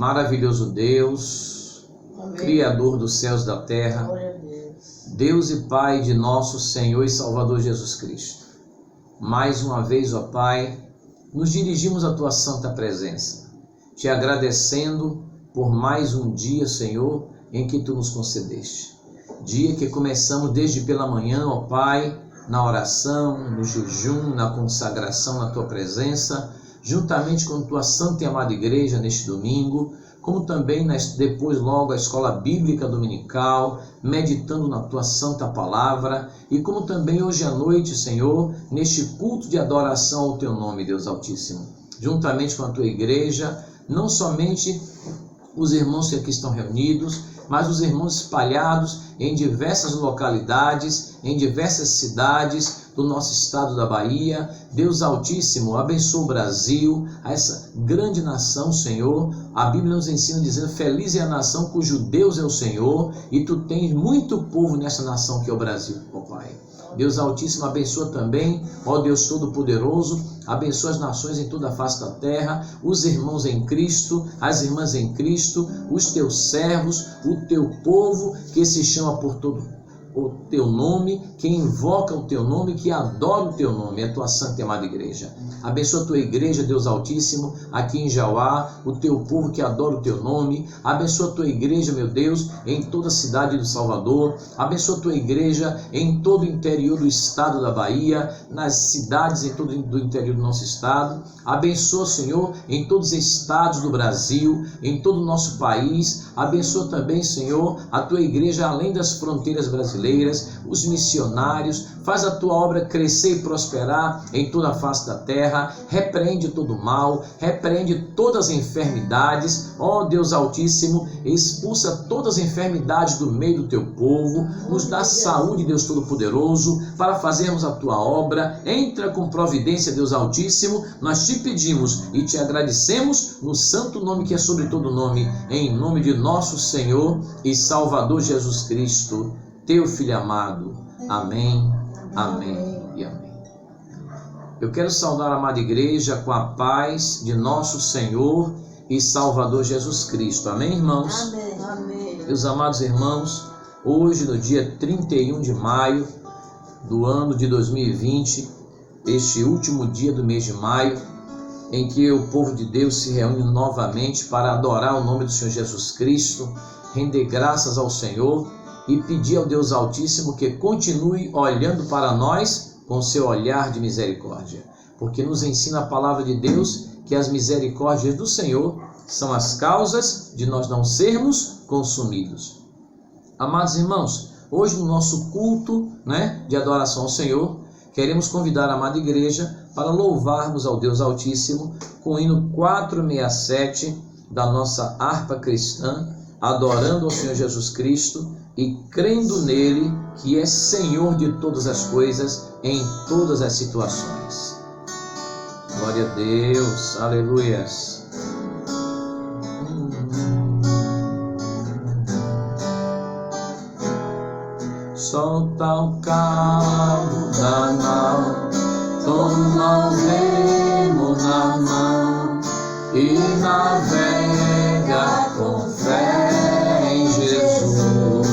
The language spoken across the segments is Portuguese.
Maravilhoso Deus, Amém. Criador dos céus e da terra, Glória a Deus. Deus e Pai de nosso Senhor e Salvador Jesus Cristo. Mais uma vez, ó Pai, nos dirigimos à Tua santa presença, te agradecendo por mais um dia, Senhor, em que Tu nos concedeste. Dia que começamos desde pela manhã, ó Pai, na oração, no jejum, na consagração na Tua presença, juntamente com Tua santa e amada igreja neste domingo, como também depois logo a escola bíblica dominical, meditando na Tua santa palavra, e como também hoje à noite, Senhor, neste culto de adoração ao Teu nome, Deus Altíssimo, juntamente com a Tua igreja, não somente os irmãos que aqui estão reunidos, mas os irmãos espalhados em diversas localidades, em diversas cidades do nosso estado da Bahia. Deus Altíssimo, abençoa o Brasil, essa grande nação, Senhor. A Bíblia nos ensina dizendo: feliz é a nação cujo Deus é o Senhor, e Tu tens muito povo nessa nação que é o Brasil, ó Pai. Deus Altíssimo, abençoa também, ó Deus Todo-Poderoso, abençoa as nações em toda a face da terra, os irmãos em Cristo, as irmãs em Cristo, os Teus servos, o Teu povo que se chama por todo o Teu nome, que invoca o Teu nome, que adora o Teu nome, a Tua santa e amada igreja. Abençoa a Tua igreja, Deus Altíssimo, aqui em Jauá, o Teu povo que adora o Teu nome. Abençoa a Tua igreja, meu Deus, em toda a cidade do Salvador. Abençoa a Tua igreja em todo o interior do estado da Bahia, nas cidades em todo o interior do nosso estado. Abençoa, Senhor, em todos os estados do Brasil, em todo o nosso país. Abençoa também, Senhor, a Tua igreja além das fronteiras brasileiras, os missionários. Faz a Tua obra crescer e prosperar em toda a face da terra. Repreende todo o mal, repreende todas as enfermidades. Ó Deus Altíssimo, expulsa todas as enfermidades do meio do Teu povo. Nos dá saúde, Deus Todo-Poderoso, para fazermos a Tua obra. Entra com providência, Deus Altíssimo. Nós te pedimos e te agradecemos no santo nome que é sobre todo nome, em nome de nosso Senhor e Salvador Jesus Cristo, Teu Filho amado. Amém, amém e amém. Eu quero saudar a amada igreja com a paz de nosso Senhor e Salvador Jesus Cristo. Amém, irmãos? Amém. Amém. Meus amados irmãos, hoje no dia 31 de maio do ano de 2020, este último dia do mês de maio, em que o povo de Deus se reúne novamente para adorar o nome do Senhor Jesus Cristo, render graças ao Senhor e pedir ao Deus Altíssimo que continue olhando para nós com seu olhar de misericórdia, porque nos ensina a palavra de Deus que as misericórdias do Senhor são as causas de nós não sermos consumidos. Amados irmãos, hoje no nosso culto, de adoração ao Senhor, queremos convidar a amada igreja para louvarmos ao Deus Altíssimo com o hino 467 da nossa harpa cristã, adorando ao Senhor Jesus Cristo e crendo nele que é Senhor de todas as coisas, em todas as situações. Glória a Deus, aleluias. Solta o cabo da nau, toma o remo na mão e navega com fé em Jesus.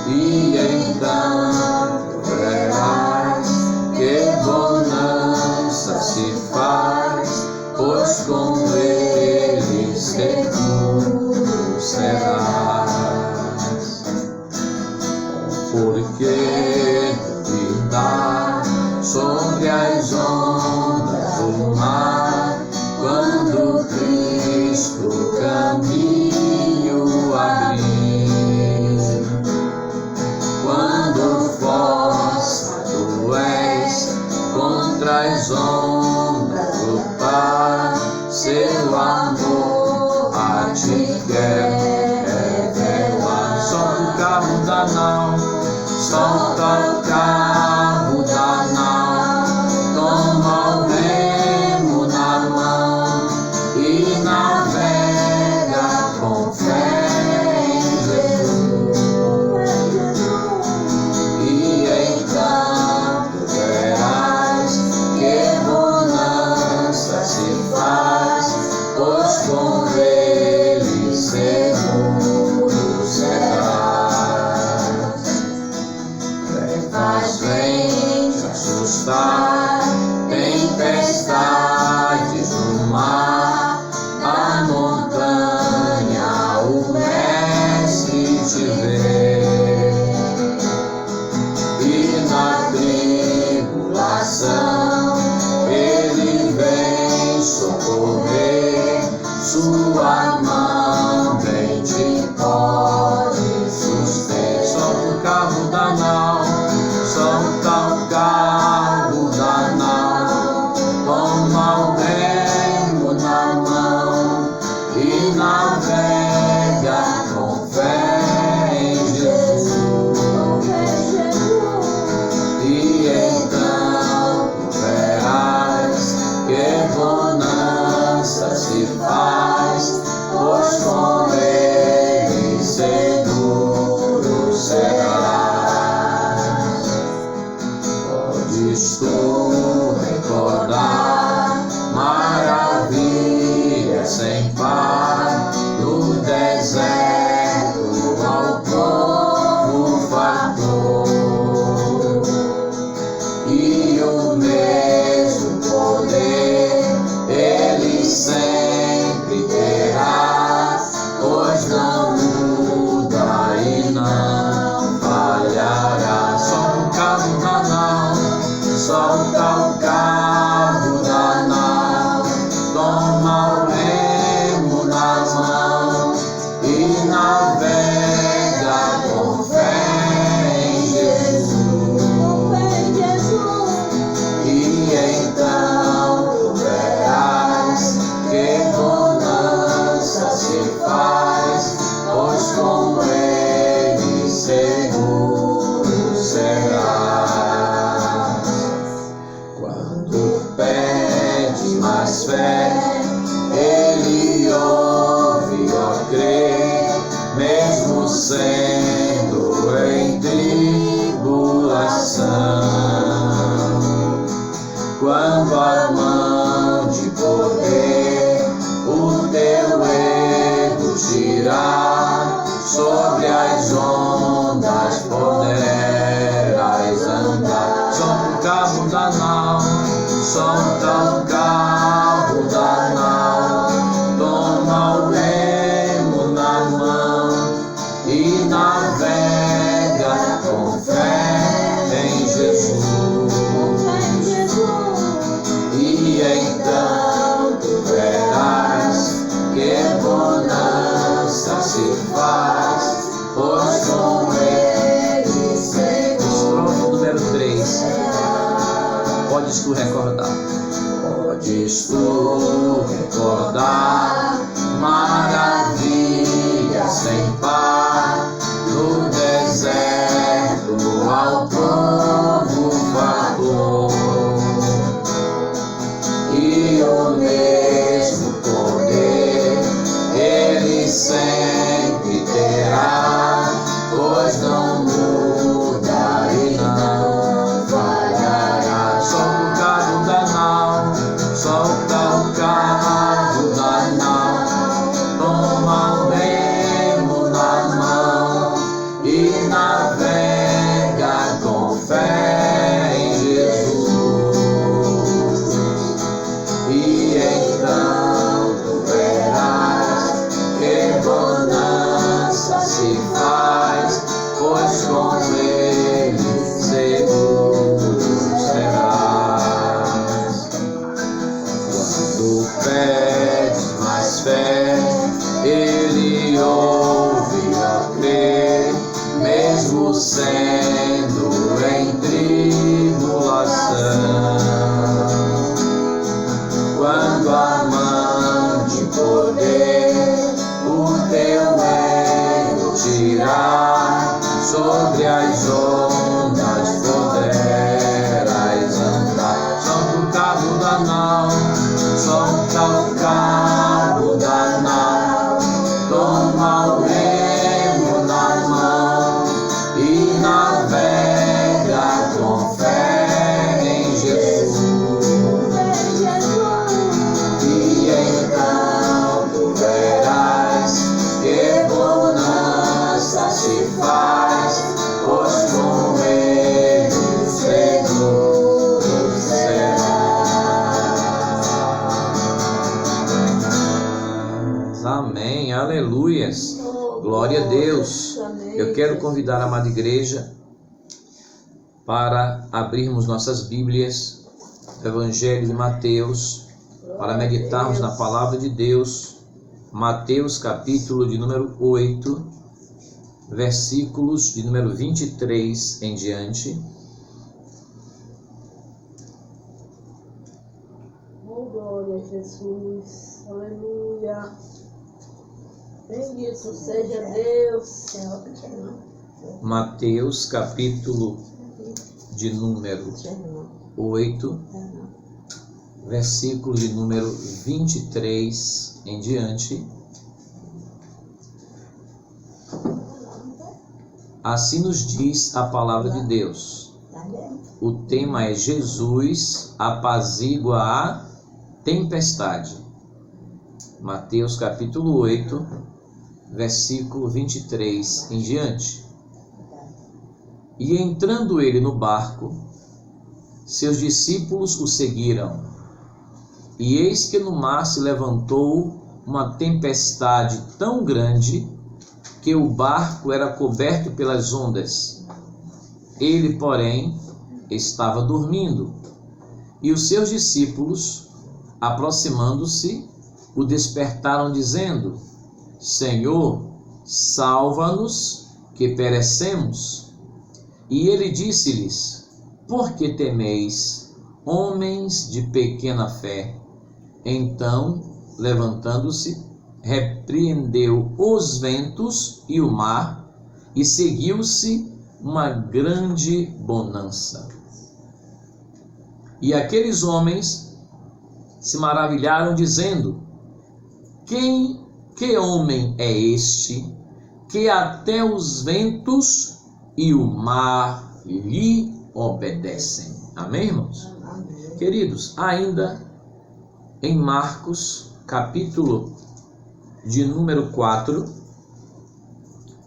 E então verás que bonança se faz, pois com ele seguro serás. Porque duvidar sobre faz, pois com ele seguro serás. Podes tu recordar maravilhas sem par no deserto ao povo fartou, e o mesmo poder ele sempre terá, pois não muda e não falhará. Solta o cabo da nau, toma o remo na mão e navega com fé em Jesus. E então tu verás que bonança se faz, pois com ele seguro serás. Quando pedes mais fé, ele ouve, ó crê, mesmo sendo em tribulação. Quando a mão de poder o teu erro girar, sobre as ondas poderás andar. Solta o cabo da nau, solta o cabo da nau, toma o remo na mão e navega com fé em Jesus. E então tu verás que bonança se faz, pois com ele seguro. Estrofe número 3. Podes tu recordar. Podes tu recordar maravilhas sem par no deserto ao povo fartou, e o mesmo poder ele sempre terá, pois não muda e não falhará. Solta o cabo da nau, solta o cabo da nau, toma o remo na mão e navega com fé em Jesus. E então tu verás que bonança se faz, pois com ele seguro serás. Quando pedes mais fé, ele ouve, ó crê, mesmo sendo em tribulação. Quando a mão de poder o teu erro tirar, sobre as ondas poderás andar. Solta o cabo da nau, solta o cabo da nau, toma o remo na mão e navega com fé em Jesus. E então tu verás que bonança se faz, pois com ele seguro serás. Amém, aleluias, glória a Deus. Eu quero convidar a amada igreja para abrirmos nossas Bíblias do Evangelho de Mateus, para meditarmos na palavra de Deus. Mateus capítulo de número 8, versículos de número 23 em diante. Oh, glória a Jesus, aleluia. Bendito seja Deus. Mateus capítulo de número 8, versículo de número 23 em diante. Assim nos diz a palavra de Deus. O tema é: Jesus apazigua a tempestade. Mateus capítulo 8, versículo 23 em diante. E entrando ele no barco, seus discípulos o seguiram. E eis que no mar se levantou uma tempestade tão grande que o barco era coberto pelas ondas. Ele, porém, estava dormindo. E os seus discípulos, aproximando-se, o despertaram, dizendo: Senhor, salva-nos, que perecemos. E ele disse-lhes: Por que temeis, homens de pequena fé? Então, levantando-se, repreendeu os ventos e o mar, e seguiu-se uma grande bonança. E aqueles homens se maravilharam, dizendo: Que homem é este, que até os ventos e o mar lhe obedecem? Amém, irmãos? Amém. Queridos, ainda em Marcos, capítulo de número 4,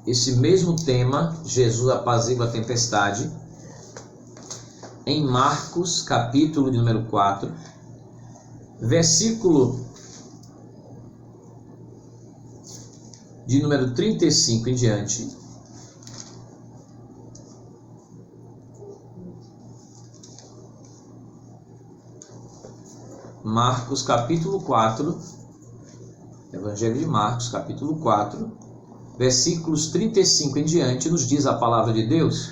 esse mesmo tema, Jesus apazigua a tempestade. Em Marcos, capítulo de número 4, versículo de número 35 em diante. Marcos, capítulo 4, Evangelho de Marcos, capítulo 4, versículos 35 em diante, nos diz a palavra de Deus: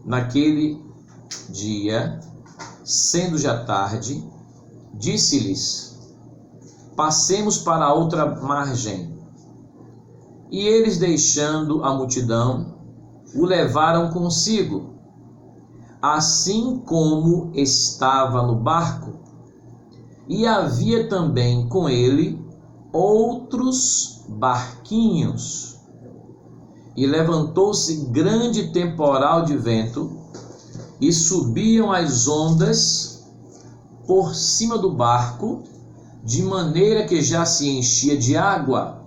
Naquele dia, sendo já tarde, disse-lhes: Passemos para a outra margem. E eles, deixando a multidão, o levaram consigo, assim como estava no barco. E havia também com ele outros barquinhos. E levantou-se grande temporal de vento, e subiam as ondas por cima do barco, de maneira que já se enchia de água.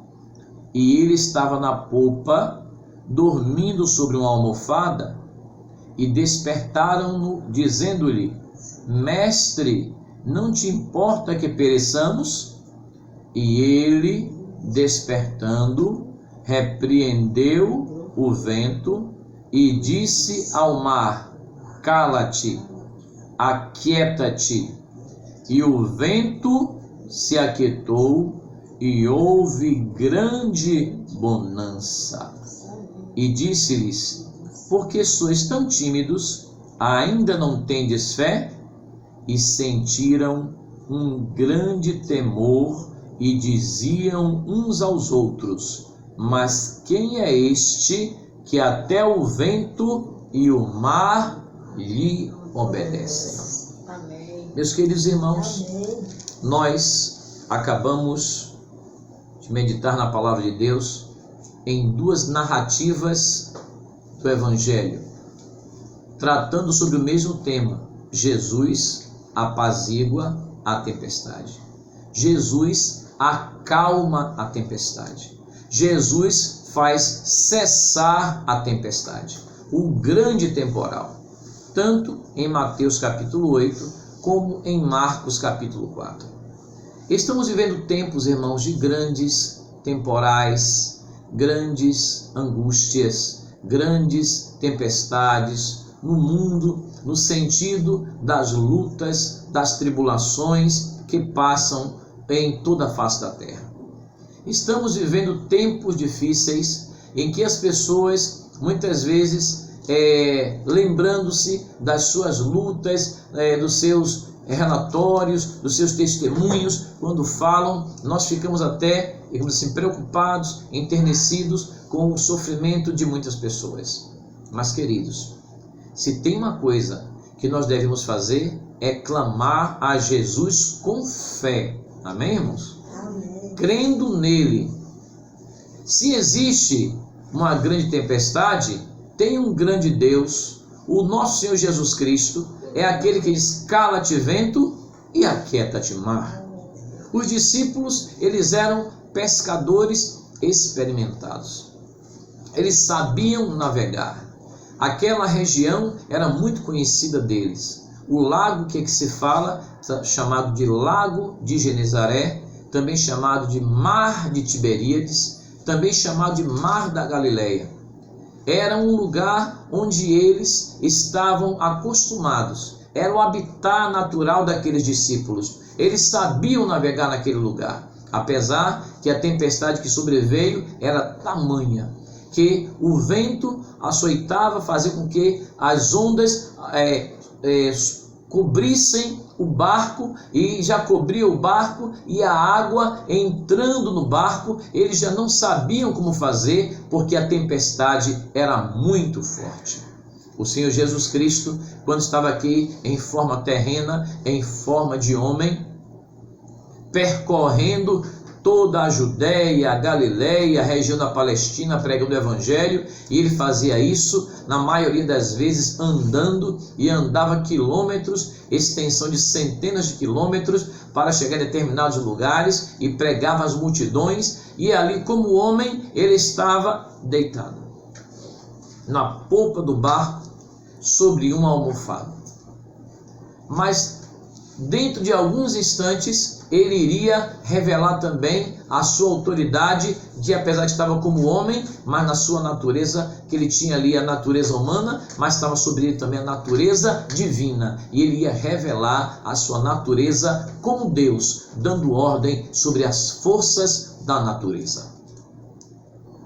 E ele estava na popa, dormindo sobre uma almofada. E despertaram-no, dizendo-lhe: Mestre, não te importa que pereçamos? E ele, despertando, repreendeu o vento e disse ao mar: Cala-te, aquieta-te. E o vento se aquietou e houve grande bonança. E disse-lhes: Por que sois tão tímidos? Ainda não tendes fé? E sentiram um grande temor e diziam uns aos outros: Mas quem é este que até o vento e o mar lhe obedecem? Amém. Meus queridos irmãos, amém. Nós acabamos de meditar na palavra de Deus em duas narrativas do Evangelho, tratando sobre o mesmo tema: Jesus apazigua a tempestade. Jesus acalma a tempestade. Jesus faz cessar a tempestade, o grande temporal, tanto em Mateus capítulo 8, como em Marcos capítulo 4. Estamos vivendo tempos, irmãos, de grandes temporais, grandes angústias, grandes tempestades no mundo, no sentido das lutas, das tribulações que passam em toda a face da terra. Estamos vivendo tempos difíceis em que as pessoas, muitas vezes, lembrando-se das suas lutas, dos seus relatórios, dos seus testemunhos, quando falam, nós ficamos até, digamos assim, preocupados, enternecidos com o sofrimento de muitas pessoas. Mas, queridos, se tem uma coisa que nós devemos fazer é clamar a Jesus com fé. Amém, irmãos? Amém. Crendo nele. Se existe uma grande tempestade, tem um grande Deus, o nosso Senhor Jesus Cristo, é aquele que diz: cala-te vento e aquieta-te mar. Os discípulos, eles eram pescadores experimentados. Eles sabiam navegar. Aquela região era muito conhecida deles. O lago que se fala, chamado de Lago de Genezaré, também chamado de Mar de Tiberíades, também chamado de Mar da Galileia. Era um lugar onde eles estavam acostumados. Era o habitat natural daqueles discípulos. Eles sabiam navegar naquele lugar, apesar que a tempestade que sobreveio era tamanha, que o vento açoitava, fazia com que as ondas cobrissem o barco, e já cobria o barco, e a água entrando no barco, eles já não sabiam como fazer, porque a tempestade era muito forte. O Senhor Jesus Cristo, quando estava aqui em forma terrena, em forma de homem, percorrendo toda a Judéia, a Galileia, a região da Palestina, pregando o Evangelho, e ele fazia isso, na maioria das vezes, andando, e andava quilômetros, extensão de centenas de quilômetros, para chegar a determinados lugares, e pregava às multidões, e ali, como homem, ele estava deitado na polpa do barco, sobre uma almofada. Mas, dentro de alguns instantes, ele iria revelar também a sua autoridade, de apesar de estar como homem, mas na sua natureza, que ele tinha ali a natureza humana, mas estava sobre ele também a natureza divina, e ele ia revelar a sua natureza como Deus, dando ordem sobre as forças da natureza,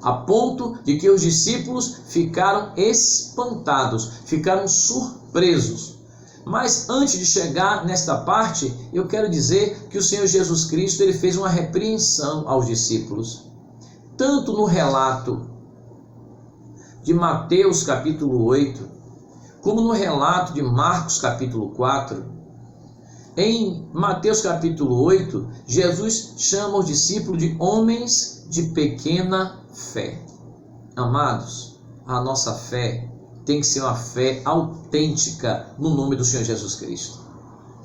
a ponto de que os discípulos ficaram espantados, ficaram surpresos. Mas antes de chegar nesta parte, eu quero dizer que o Senhor Jesus Cristo, ele fez uma repreensão aos discípulos. Tanto no relato de Mateus capítulo 8, como no relato de Marcos capítulo 4. Em Mateus capítulo 8, Jesus chama os discípulos de homens de pequena fé. Amados, a nossa fé tem que ser uma fé autêntica no nome do Senhor Jesus Cristo.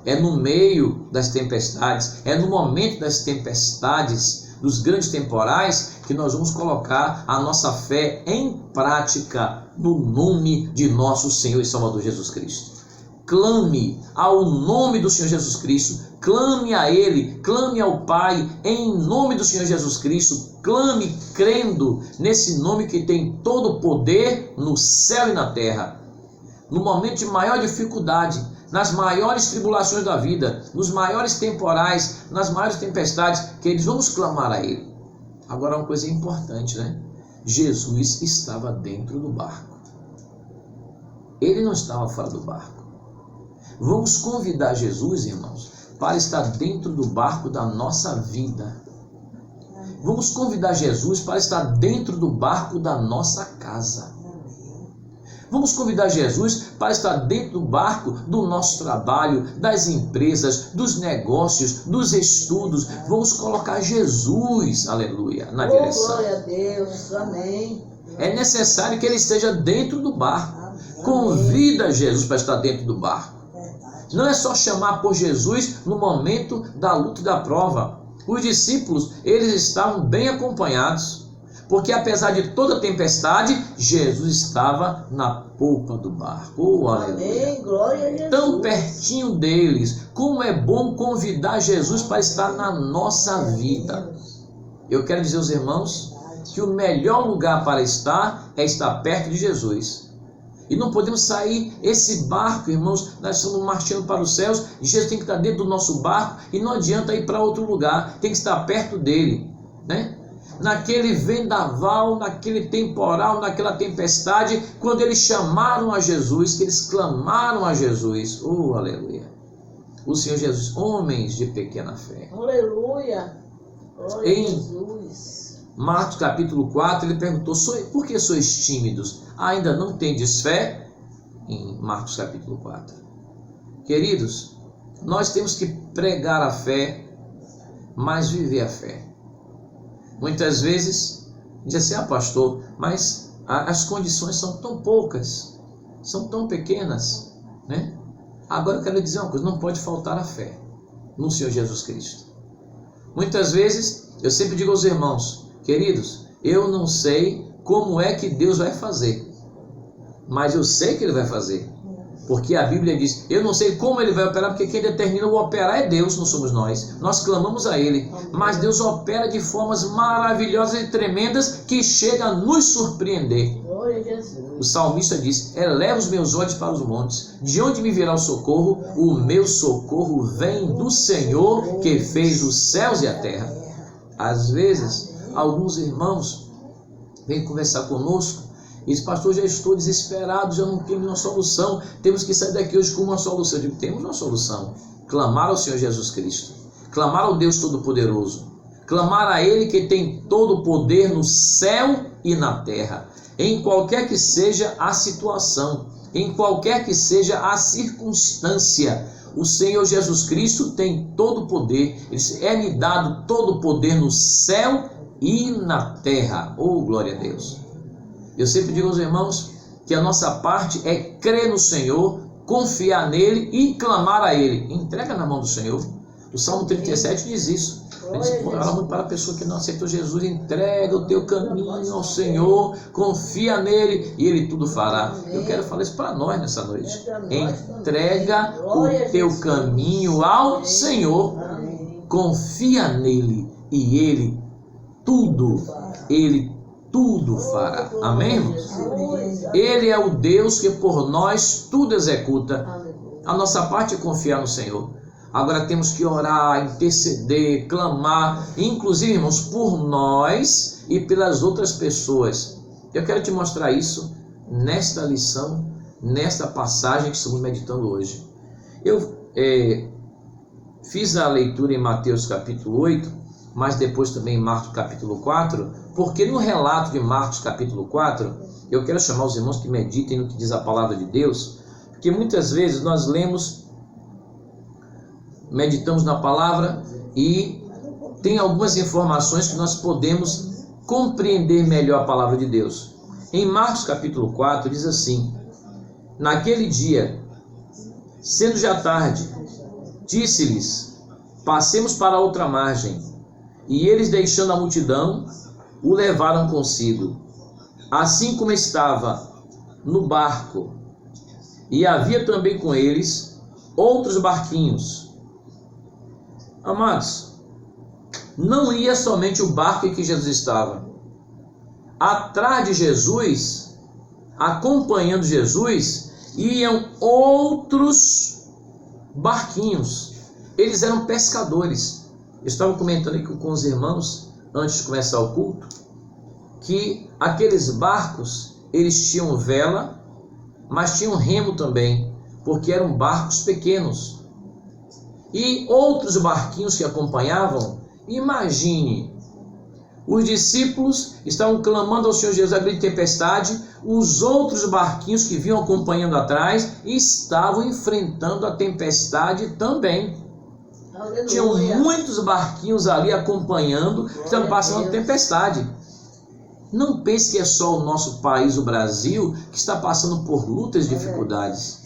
É no meio das tempestades, é no momento das tempestades, dos grandes temporais, que nós vamos colocar a nossa fé em prática no nome de nosso Senhor e Salvador Jesus Cristo. Clame ao nome do Senhor Jesus Cristo, clame a Ele, clame ao Pai, em nome do Senhor Jesus Cristo, clame crendo nesse nome que tem todo o poder no céu e na terra. No momento de maior dificuldade, nas maiores tribulações da vida, nos maiores temporais, nas maiores tempestades, queridos, vamos clamar a Ele. Agora, uma coisa importante, né? Jesus estava dentro do barco. Ele não estava fora do barco. Vamos convidar Jesus, irmãos, para estar dentro do barco da nossa vida. Vamos convidar Jesus para estar dentro do barco da nossa casa. Vamos convidar Jesus para estar dentro do barco do nosso trabalho, das empresas, dos negócios, dos estudos. Vamos colocar Jesus, aleluia, na direção. Glória a Deus, amém. É necessário que ele esteja dentro do barco. Convida Jesus para estar dentro do barco. Não é só chamar por Jesus no momento da luta e da prova. Os discípulos, eles estavam bem acompanhados, porque apesar de toda a tempestade, Jesus estava na polpa do barco. Oh, aleluia. Amém, glória a Jesus. Tão pertinho deles. Como é bom convidar Jesus para estar na nossa vida. Eu quero dizer aos irmãos que o melhor lugar para estar é estar perto de Jesus. E não podemos sair esse barco, irmãos, nós estamos marchando para os céus, e Jesus tem que estar dentro do nosso barco, e não adianta ir para outro lugar, tem que estar perto dele, né? Naquele vendaval, naquele temporal, naquela tempestade, quando eles chamaram a Jesus, que eles clamaram a Jesus, oh, aleluia, o Senhor Jesus, homens de pequena fé. Aleluia, glória a Jesus. Marcos capítulo 4, ele perguntou, por que sois tímidos? Ainda não tendes fé? Em Marcos capítulo 4. Queridos, nós temos que pregar a fé, mas viver a fé. Muitas vezes, diz assim, pastor, mas as condições são tão poucas, são tão pequenas, né? Agora eu quero dizer uma coisa, não pode faltar a fé no Senhor Jesus Cristo. Muitas vezes, eu sempre digo aos irmãos, queridos, eu não sei como é que Deus vai fazer, mas eu sei que Ele vai fazer, porque a Bíblia diz, eu não sei como Ele vai operar, porque quem determina o operar é Deus, não somos nós clamamos a Ele, mas Deus opera de formas maravilhosas e tremendas que chega a nos surpreender. O salmista diz, eleva os meus olhos para os montes, de onde me virá o socorro? O meu socorro vem do Senhor que fez os céus e a terra. Às vezes, alguns irmãos vêm conversar conosco e dizem, pastor, já estou desesperado, já não tenho uma solução, temos que sair daqui hoje com uma solução. Eu digo, temos uma solução, clamar ao Senhor Jesus Cristo, clamar ao Deus Todo-Poderoso, clamar a Ele que tem todo o poder no céu e na terra, em qualquer que seja a situação, em qualquer que seja a circunstância. O Senhor Jesus Cristo tem todo o poder, é-me dado todo o poder no céu e na terra. Oh, glória a Deus! Eu sempre digo aos irmãos que a nossa parte é crer no Senhor, confiar nele e clamar a Ele. Entrega na mão do Senhor. O Salmo 37 diz isso. Ele diz, fala muito para a pessoa que não aceitou Jesus, entrega o teu caminho ao Senhor, confia nele e Ele tudo fará. Eu quero falar isso para nós nessa noite. Entrega o teu caminho ao Senhor, confia nele e Ele tudo fará. Amém, irmãos? Ele é o Deus que por nós tudo executa. A nossa parte é confiar no Senhor. Agora temos que orar, interceder, clamar, inclusive, irmãos, por nós e pelas outras pessoas. Eu quero te mostrar isso nesta lição, nesta passagem que estamos meditando hoje. Eu fiz a leitura em Mateus capítulo 8, mas depois também em Marcos capítulo 4, porque no relato de Marcos capítulo 4, eu quero chamar os irmãos que meditem no que diz a palavra de Deus, porque muitas vezes nós meditamos na palavra e tem algumas informações que nós podemos compreender melhor a palavra de Deus. Em Marcos capítulo 4 diz assim, naquele dia, sendo já tarde, disse-lhes, passemos para a outra margem, e eles deixando a multidão, o levaram consigo, assim como estava no barco, e havia também com eles outros barquinhos. Amados, não ia somente o barco em que Jesus estava. Atrás de Jesus, acompanhando Jesus, iam outros barquinhos. Eles eram pescadores. Eu estava comentando aqui com os irmãos, antes de começar o culto, que aqueles barcos, eles tinham vela, mas tinham remo também, porque eram barcos pequenos. E outros barquinhos que acompanhavam, imagine, os discípulos estavam clamando ao Senhor Jesus à grande tempestade, os outros barquinhos que vinham acompanhando atrás estavam enfrentando a tempestade também. Aleluia. Tinham muitos barquinhos ali acompanhando, estavam passando a tempestade. Não pense que é só o nosso país, o Brasil, que está passando por lutas e dificuldades.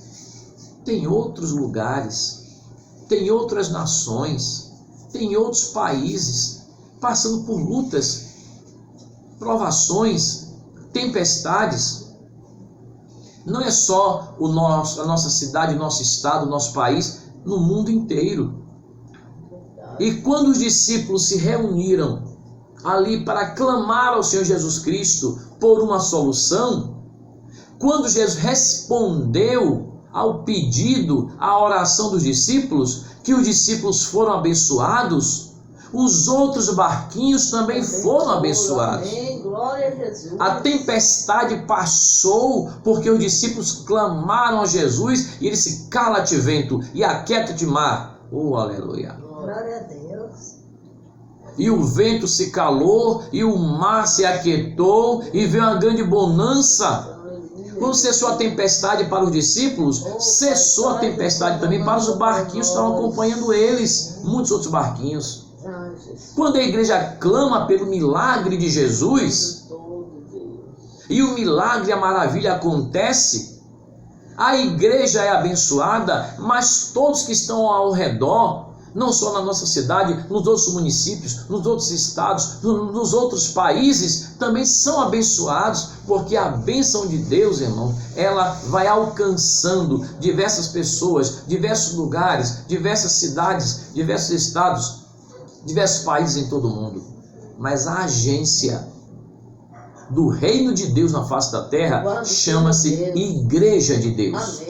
Tem outros lugares, tem outras nações, tem outros países passando por lutas, provações, tempestades. Não é só a nossa cidade, o nosso estado, o nosso país, no mundo inteiro. E quando os discípulos se reuniram ali para clamar ao Senhor Jesus Cristo por uma solução, quando Jesus respondeu ao pedido, à oração dos discípulos, que os discípulos foram abençoados, os outros barquinhos também foram abençoados. Amém. Glória a Jesus. A tempestade passou porque os discípulos clamaram a Jesus e ele disse, cala-te vento e aquieta-te mar. Oh, aleluia. Glória a Deus. E o vento se calou e o mar se aquietou e veio uma grande bonança. Quando cessou a tempestade para os discípulos, cessou a tempestade também para os barquinhos que estavam acompanhando eles, muitos outros barquinhos. Quando a igreja clama pelo milagre de Jesus, e o milagre, a maravilha acontece, a igreja é abençoada, mas todos que estão ao redor, não só na nossa cidade, nos outros municípios, nos outros estados, nos outros países, também são abençoados, porque a bênção de Deus, irmão, ela vai alcançando diversas pessoas, diversos lugares, diversas cidades, diversos estados, diversos países em todo o mundo. Mas a agência do reino de Deus na face da terra chama-se Igreja de Deus.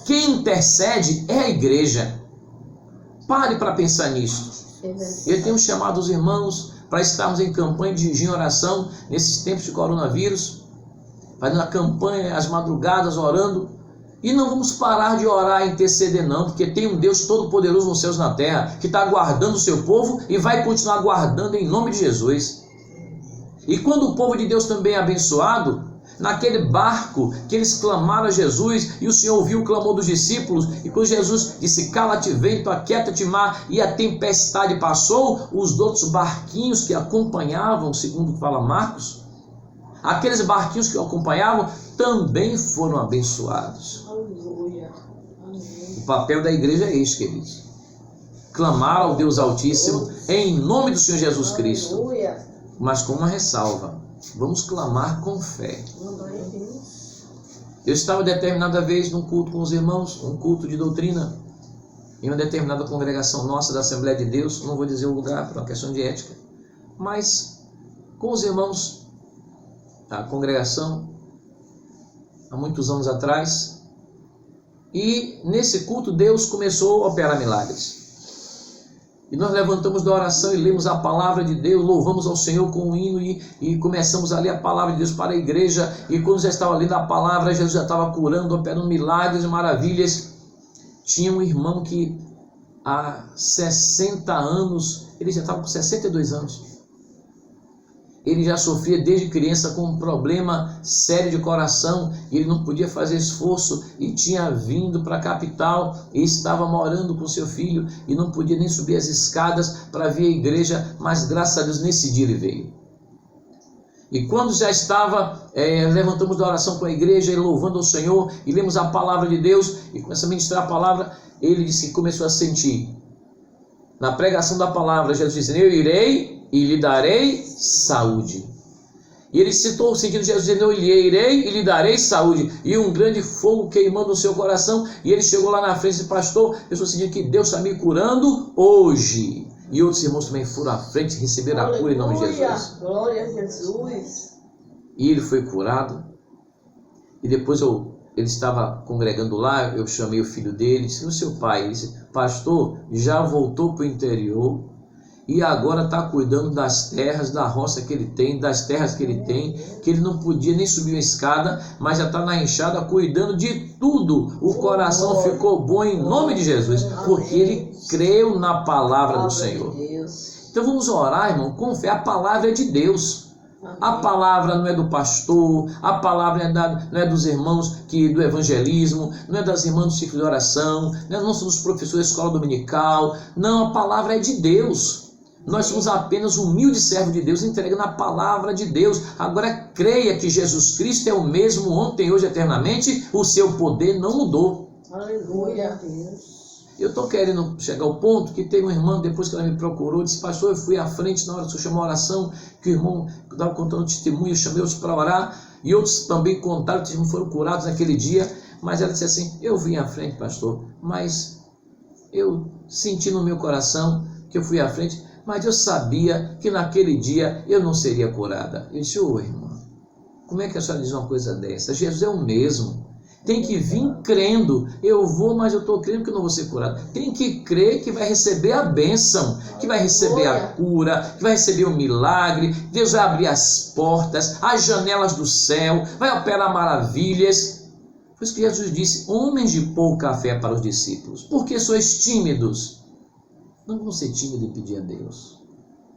Quem intercede é a igreja. Pare para pensar nisso. Eu tenho chamado os irmãos para estarmos em campanha de jejum e oração nesses tempos de coronavírus, fazendo a campanha, as madrugadas, orando. E não vamos parar de orar e interceder não, porque tem um Deus todo-poderoso nos céus e na terra, que está guardando o seu povo e vai continuar guardando em nome de Jesus. E quando o povo de Deus também é abençoado, naquele barco que eles clamaram a Jesus, e o Senhor ouviu o clamor dos discípulos, e quando Jesus disse, cala-te vento, aquieta-te mar, e a tempestade passou, os outros barquinhos que acompanhavam, segundo fala Marcos, aqueles barquinhos que o acompanhavam, também foram abençoados. O papel da igreja é este, queridos. Clamar ao Deus Altíssimo, em nome do Senhor Jesus Cristo. Mas com uma ressalva, vamos clamar com fé. Eu estava determinada vez num culto com os irmãos, um culto de doutrina, em uma determinada congregação nossa da Assembleia de Deus, não vou dizer o lugar por uma questão de ética, mas com os irmãos da congregação, há muitos anos atrás, e nesse culto Deus começou a operar milagres. E nós levantamos da oração e lemos a palavra de Deus, louvamos ao Senhor com um hino e começamos a ler a palavra de Deus para a igreja. E quando já estava lendo a palavra, Jesus já estava curando, operando milagres e maravilhas. Tinha um irmão que há 60 anos, ele já estava com 62 anos. Ele já sofria desde criança com um problema sério de coração, e ele não podia fazer esforço, e tinha vindo para a capital, e estava morando com seu filho, e não podia nem subir as escadas para vir à igreja, mas graças a Deus nesse dia ele veio. E quando já estava, levantamos da oração com a igreja, e louvando ao Senhor, e lemos a palavra de Deus, e começamos a ministrar a palavra, ele disse que começou a sentir, na pregação da palavra, Jesus disse, eu irei e lhe darei saúde. E ele citou o sentido de Jesus dizendo, eu irei e lhe darei saúde. E um grande fogo queimando no seu coração. E ele chegou lá na frente e disse, pastor, eu estou sentindo que Deus está me curando hoje. E outros irmãos também foram à frente e receberam a cura em nome de Jesus. Glória a Jesus. E ele foi curado. E depois ele estava congregando lá, eu chamei o filho dele, disse, o seu pai? Ele disse, pastor, já voltou para o interior, e agora está cuidando das terras, da roça que ele tem, das terras que ele tem, que ele não podia nem subir uma escada, mas já está na enxada cuidando de tudo. O coração ficou bom em nome de Jesus, porque ele creu na palavra do Senhor. Então vamos orar, irmão, com fé. A palavra é de Deus. A palavra não é do pastor, a palavra não é dos irmãos do evangelismo, não é das irmãs do ciclo de oração, não são dos professores da escola dominical. Não, a palavra é de Deus. Nós somos apenas humildes servos de Deus, entregando a palavra de Deus. Agora creia que Jesus Cristo é o mesmo ontem, hoje, eternamente. O seu poder não mudou. Aleluia. Eu estou querendo chegar ao ponto que teve uma irmã, depois que ela me procurou, disse, pastor, eu fui à frente na hora que o senhor chamou a oração, que o irmão estava contando testemunho, eu chamei outros para orar, e outros também contaram que foram curados naquele dia. Mas ela disse assim, eu vim à frente, pastor, mas eu senti no meu coração que eu fui à frente, mas eu sabia que naquele dia eu não seria curada. Eu disse, irmã, como é que a senhora diz uma coisa dessa? Jesus é o mesmo. Tem que vir crendo. Eu vou, mas eu estou crendo que eu não vou ser curado. Tem que crer que vai receber a bênção, que vai receber a cura, que vai receber o milagre. Deus vai abrir as portas, as janelas do céu, vai operar maravilhas. Por isso que Jesus disse, homens de pouca fé para os discípulos. Por que sois tímidos? Não vamos ser tímidos e pedir a Deus.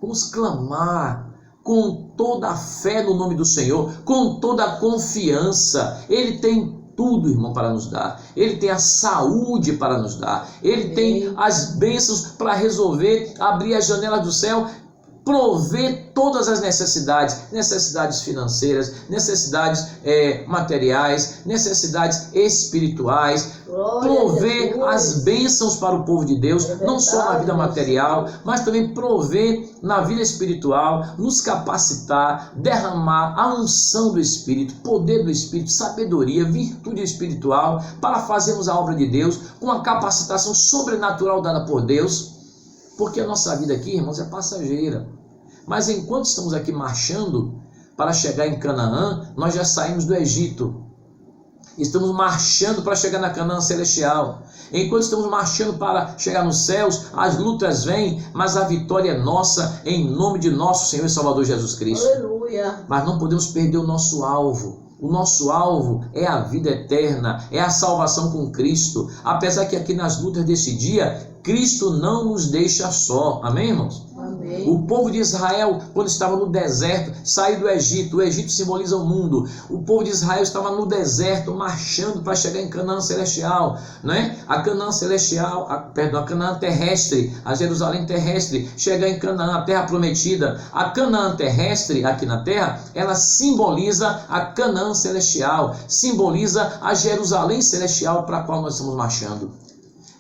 Vamos clamar com toda a fé no nome do Senhor, com toda a confiança. Ele tem tudo, irmão, para nos dar. Ele tem a saúde para nos dar. Ele tem as bênçãos para resolver, abrir as janelas do céu, prover todas as necessidades financeiras, necessidades materiais, necessidades espirituais, prover as bênçãos para o povo de Deus, não só na vida material, mas também prover na vida espiritual, nos capacitar, derramar a unção do Espírito, poder do Espírito, sabedoria, virtude espiritual, para fazermos a obra de Deus com a capacitação sobrenatural dada por Deus, porque a nossa vida aqui, irmãos, é passageira. Mas enquanto estamos aqui marchando para chegar em Canaã, nós já saímos do Egito. Estamos marchando para chegar na Canaã celestial. Enquanto estamos marchando para chegar nos céus, as lutas vêm, mas a vitória é nossa, em nome de nosso Senhor e Salvador Jesus Cristo. Aleluia. Mas não podemos perder o nosso alvo. O nosso alvo é a vida eterna, é a salvação com Cristo. Apesar que aqui nas lutas desse dia, Cristo não nos deixa só. Amém, irmãos? Amém. O povo de Israel, quando estava no deserto, saiu do Egito. O Egito simboliza o mundo. O povo de Israel estava no deserto, marchando para chegar em Canaã celestial, né? A Canaã celestial, a Canaã terrestre, a Jerusalém terrestre, chegar em Canaã, a terra prometida. A Canaã terrestre, aqui na terra, ela simboliza a Canaã celestial, simboliza a Jerusalém celestial para a qual nós estamos marchando.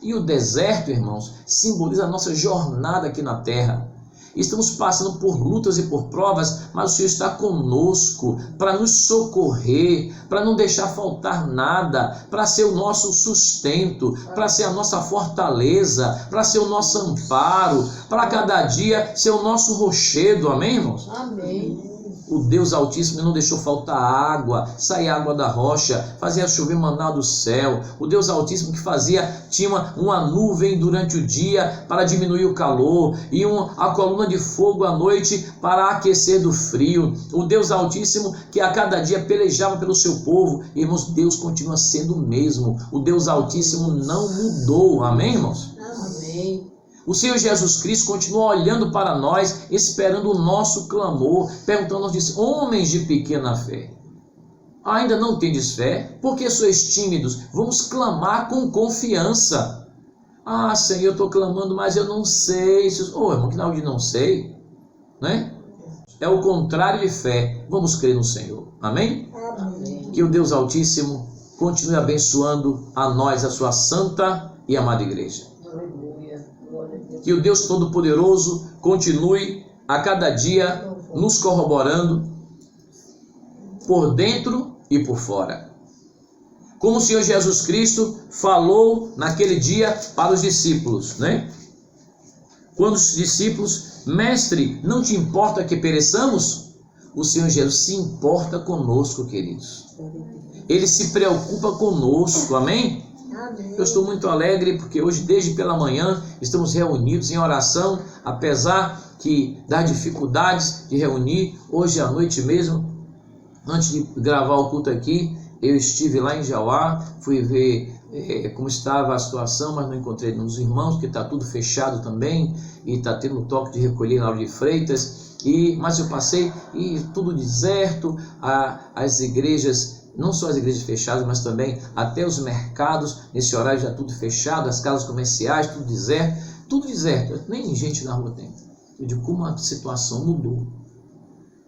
E o deserto, irmãos, simboliza a nossa jornada aqui na terra. Estamos passando por lutas e por provas, mas o Senhor está conosco para nos socorrer, para não deixar faltar nada, para ser o nosso sustento, para ser a nossa fortaleza, para ser o nosso amparo, para cada dia ser o nosso rochedo. Amém, irmãos? Amém. O Deus Altíssimo não deixou faltar água, sair água da rocha, fazia chover maná do céu. O Deus Altíssimo que tinha uma nuvem durante o dia para diminuir o calor e a coluna de fogo à noite para aquecer do frio. O Deus Altíssimo que a cada dia pelejava pelo seu povo. Irmãos, Deus continua sendo o mesmo. O Deus Altíssimo não mudou. Amém, irmãos? Amém. O Senhor Jesus Cristo continua olhando para nós, esperando o nosso clamor, perguntando-nos, homens de pequena fé, ainda não tendes fé? Por que sois tímidos? Vamos clamar com confiança. Ah, Senhor, eu estou clamando, mas eu não sei. Irmão, que não de não sei, né? É o contrário de fé. Vamos crer no Senhor. Amém? Amém. Que o Deus Altíssimo continue abençoando a nós, a sua santa e amada igreja. Que o Deus Todo-Poderoso continue a cada dia nos corroborando por dentro e por fora. Como o Senhor Jesus Cristo falou naquele dia para os discípulos, né? Quando os discípulos, mestre, não te importa que pereçamos? O Senhor Jesus se importa conosco, queridos. Ele se preocupa conosco, amém? Eu estou muito alegre porque hoje, desde pela manhã, estamos reunidos em oração, apesar das dificuldades de reunir. Hoje à noite mesmo, antes de gravar o culto aqui, eu estive lá em Jauá, fui ver como estava a situação, mas não encontrei nos irmãos, porque está tudo fechado também, e está tendo toque de recolher na Lauro de Freitas, mas eu passei e tudo deserto, as igrejas, não só as igrejas fechadas, mas também até os mercados, nesse horário já tudo fechado, as casas comerciais, tudo deserto, nem gente na rua tem. Eu digo, como a situação mudou,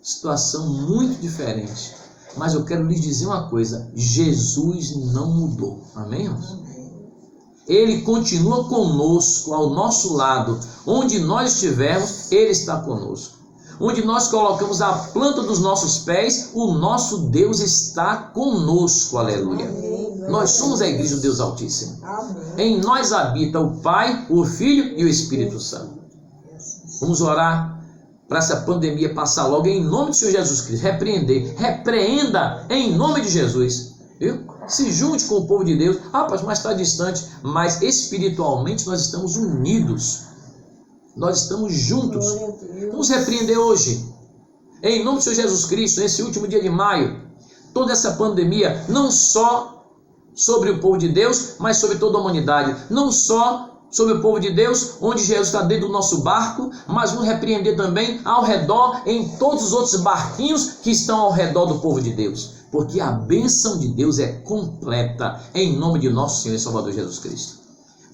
situação muito diferente, mas eu quero lhes dizer uma coisa, Jesus não mudou, amém, irmãos? Ele continua conosco, ao nosso lado, onde nós estivermos, Ele está conosco. Onde nós colocamos a planta dos nossos pés, o nosso Deus está conosco, aleluia. Nós somos a igreja do Deus Altíssimo. Em nós habita o Pai, o Filho e o Espírito Santo. Vamos orar para essa pandemia passar logo em nome do Senhor Jesus Cristo. Repreenda em nome de Jesus. Viu? Se junte com o povo de Deus. Mas está distante, mas espiritualmente nós estamos unidos. Nós estamos juntos. Vamos repreender hoje, em nome do Senhor Jesus Cristo, nesse último dia de maio, toda essa pandemia, não só sobre o povo de Deus, mas sobre toda a humanidade, não só sobre o povo de Deus, onde Jesus está dentro do nosso barco, mas vamos repreender também ao redor, em todos os outros barquinhos que estão ao redor do povo de Deus, porque a bênção de Deus é completa, em nome de nosso Senhor e Salvador Jesus Cristo.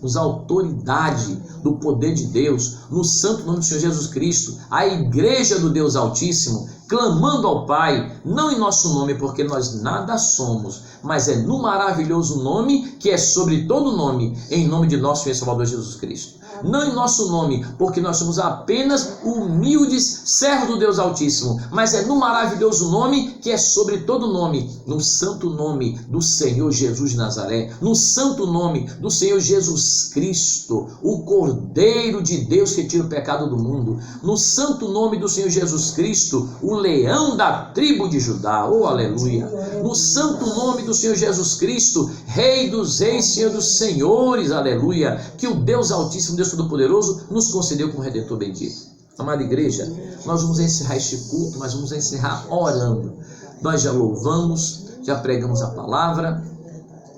Nos autoridade do poder de Deus, no santo nome do Senhor Jesus Cristo, a igreja do Deus Altíssimo, clamando ao Pai, não em nosso nome, porque nós nada somos, mas é no maravilhoso nome que é sobre todo nome, em nome de nosso Senhor e Salvador Jesus Cristo. Não em nosso nome, porque nós somos apenas humildes servos do Deus Altíssimo, mas é no maravilhoso nome que é sobre todo nome, no santo nome do Senhor Jesus de Nazaré, no santo nome do Senhor Jesus Cristo, o Cordeiro de Deus que tira o pecado do mundo, no santo nome do Senhor Jesus Cristo, o leão da tribo de Judá, oh aleluia, no santo nome do Senhor Jesus Cristo, Rei dos reis, Senhor dos senhores, aleluia, que o Deus Altíssimo, Deus Todo-Poderoso, nos concedeu como Redentor bendito. Amada igreja, nós vamos encerrar este culto, mas vamos encerrar orando. Nós já louvamos, já pregamos a palavra,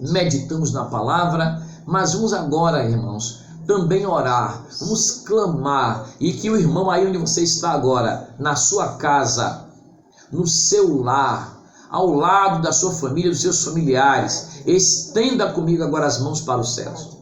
meditamos na palavra, mas vamos agora, irmãos, também orar, vamos clamar, e que o irmão aí onde você está agora, na sua casa, no seu lar, ao lado da sua família, dos seus familiares, estenda comigo agora as mãos para os céus.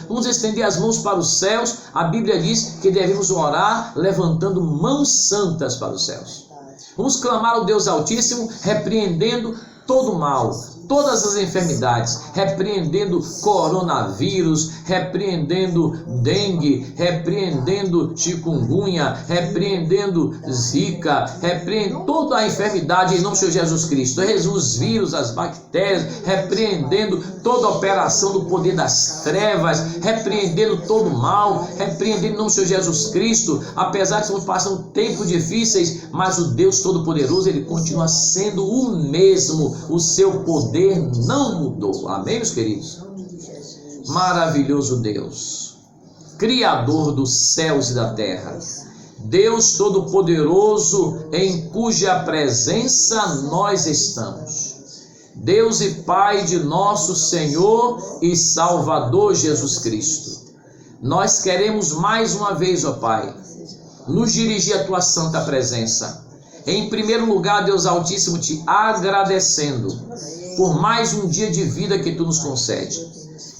Vamos estender as mãos para os céus. A Bíblia diz que devemos orar levantando mãos santas para os céus. Vamos clamar ao Deus Altíssimo, repreendendo todo mal, todas as enfermidades, repreendendo coronavírus, repreendendo dengue, repreendendo chikungunya, repreendendo zika, repreendendo toda a enfermidade em nome do Senhor Jesus Cristo, os vírus, as bactérias, repreendendo toda a operação do poder das trevas, repreendendo todo o mal, repreendendo em nome do Senhor Jesus Cristo. Apesar que estamos passando tempos difíceis, mas o Deus Todo-Poderoso, Ele continua sendo o mesmo, o seu poder não mudou. Amém, meus queridos? Maravilhoso Deus, Criador dos céus e da terra, Deus Todo-Poderoso, em cuja presença nós estamos, Deus e Pai de nosso Senhor e Salvador Jesus Cristo, nós queremos mais uma vez, ó Pai, nos dirigir à Tua santa presença. Em primeiro lugar, Deus Altíssimo, te agradecendo por mais um dia de vida que Tu nos concede.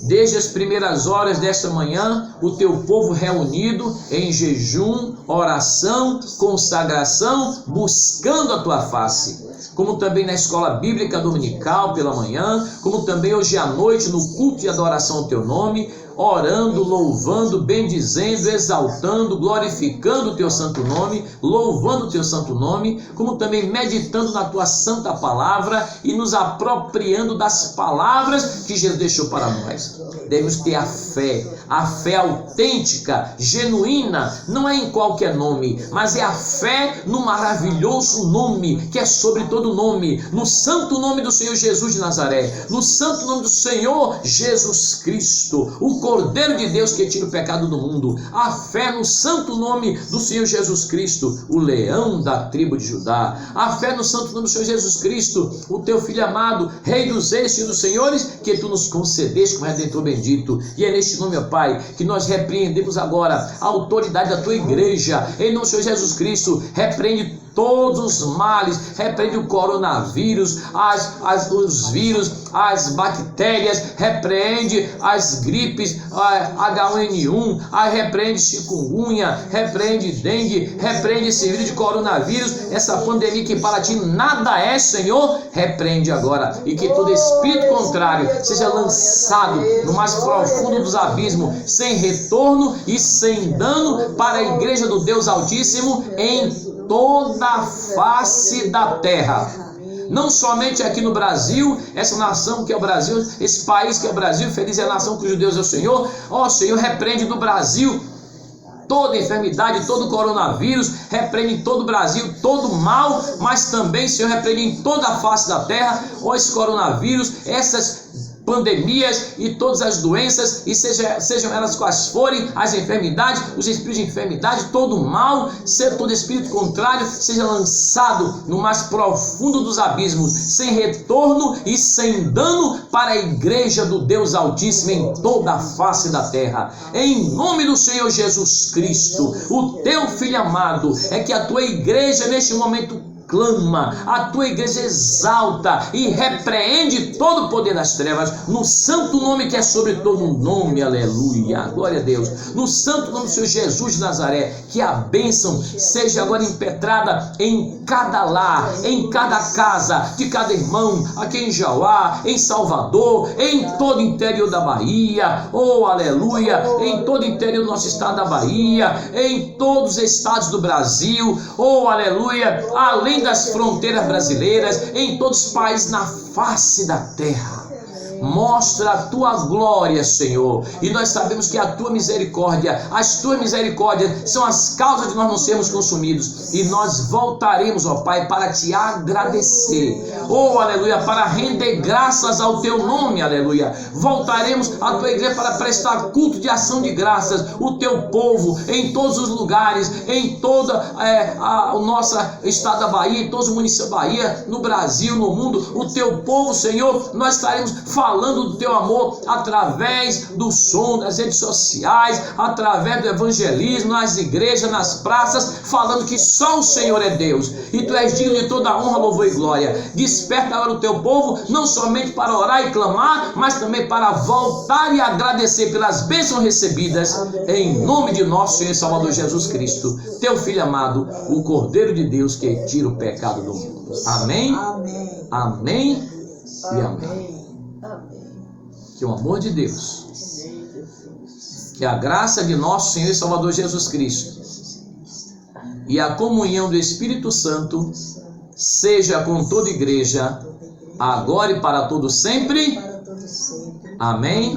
Desde as primeiras horas desta manhã, o Teu povo reunido em jejum, oração, consagração, buscando a Tua face. Como também na escola bíblica dominical pela manhã, como também hoje à noite no culto e adoração ao Teu nome, orando, louvando, bendizendo, exaltando, glorificando o Teu santo nome, louvando o Teu santo nome, como também meditando na Tua santa palavra e nos apropriando das palavras que Jesus deixou para nós. Devemos ter a fé autêntica, genuína, não é em qualquer nome, mas é a fé no maravilhoso nome, que é sobre todo nome, no santo nome do Senhor Jesus de Nazaré, no santo nome do Senhor Jesus Cristo, o Cordeiro de Deus que tira o pecado do mundo, a fé no santo nome do Senhor Jesus Cristo, o leão da tribo de Judá, a fé no santo nome do Senhor Jesus Cristo, o Teu Filho amado, Rei dos reis e dos senhores, que Tu nos concedeste como Redentor bendito. E é neste nome, ó Pai, que nós repreendemos agora a autoridade da Tua igreja, em nome do Senhor Jesus Cristo. Repreende todos os males, repreende o coronavírus, os vírus, as bactérias, repreende as gripes, H1N1, repreende chikungunya, repreende dengue, repreende esse vírus de coronavírus, essa pandemia que para Ti nada é, Senhor, repreende agora, e que todo espírito contrário seja lançado no mais profundo dos abismos, sem retorno e sem dano para a igreja do Deus Altíssimo em toda a face da terra, não somente aqui no Brasil, essa nação que é o Brasil, esse país que é o Brasil, feliz é a nação cujo Deus é o Senhor. Ó Senhor, repreende do Brasil toda enfermidade, todo coronavírus, repreende em todo o Brasil, todo mal, mas também, Senhor, repreende em toda a face da terra, ó esse coronavírus, essas pandemias e todas as doenças, e sejam elas quais forem, as enfermidades, os espíritos de enfermidade, todo o mal, todo espírito contrário, seja lançado no mais profundo dos abismos, sem retorno e sem dano para a igreja do Deus Altíssimo em toda a face da terra. Em nome do Senhor Jesus Cristo, o teu Filho amado, é que a tua igreja neste momento clama, a tua igreja exalta e repreende todo o poder das trevas, no santo nome que é sobre todo nome, aleluia, glória a Deus, no santo nome do Senhor Jesus de Nazaré, que a bênção seja agora impetrada em cada lar, em cada casa, de cada irmão, aqui em Jauá, em Salvador, em todo o interior da Bahia, oh aleluia, em todo o interior do nosso estado da Bahia, em todos os estados do Brasil, oh aleluia, além das fronteiras brasileiras, em todos os países na face da terra. Mostra a tua glória, Senhor, e nós sabemos que a tua misericórdia, as tuas misericórdias são as causas de nós não sermos consumidos, e nós voltaremos, ó Pai, para te agradecer, oh aleluia, para render graças ao teu nome, aleluia. Voltaremos à tua igreja para prestar culto de ação de graças, o teu povo em todos os lugares, em toda o nosso estado da Bahia, em todos os municípios da Bahia, no Brasil, no mundo, o teu povo, Senhor, nós estaremos falando do teu amor através do som das redes sociais, através do evangelismo, nas igrejas, nas praças, falando que só o Senhor é Deus e tu és digno de toda honra, louvor e glória. Desperta agora o teu povo, não somente para orar e clamar, mas também para voltar e agradecer pelas bênçãos recebidas, em nome de nosso Senhor e Salvador Jesus Cristo, teu Filho amado, o Cordeiro de Deus que tira o pecado do mundo. Amém, amém, amém e amém. Que o amor de Deus, que a graça de nosso Senhor e Salvador Jesus Cristo e a comunhão do Espírito Santo seja com toda a igreja, agora e para todo sempre. Amém,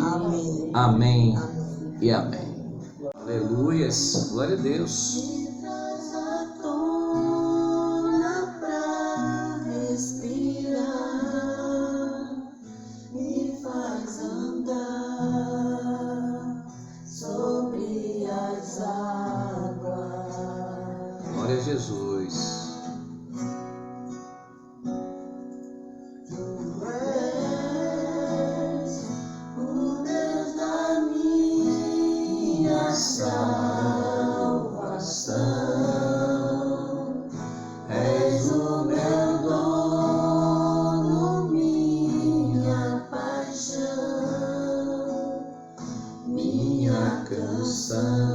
amém e amém. Aleluias, glória a Deus. Glória a Jesus. Tu és o Deus da minha salvação, és o meu dono, minha paixão, minha canção.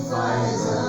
Faz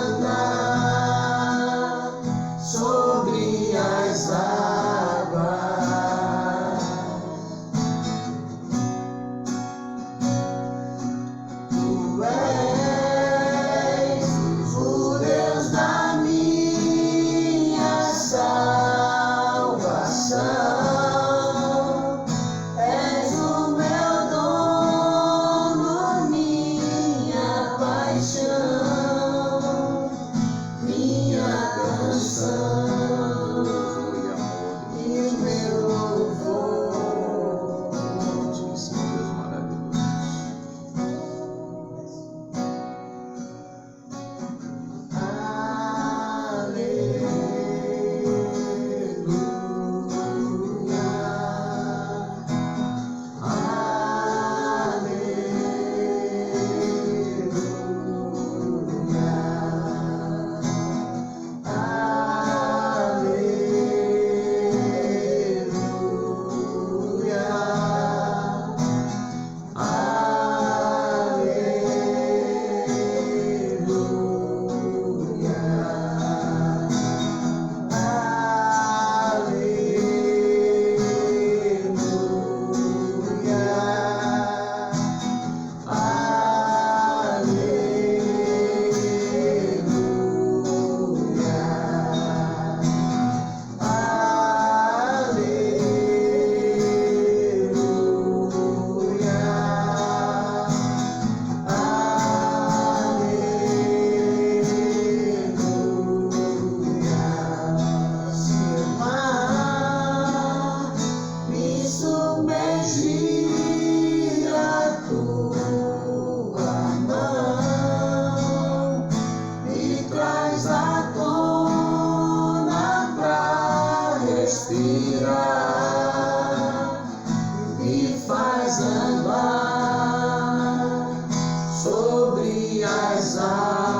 paz.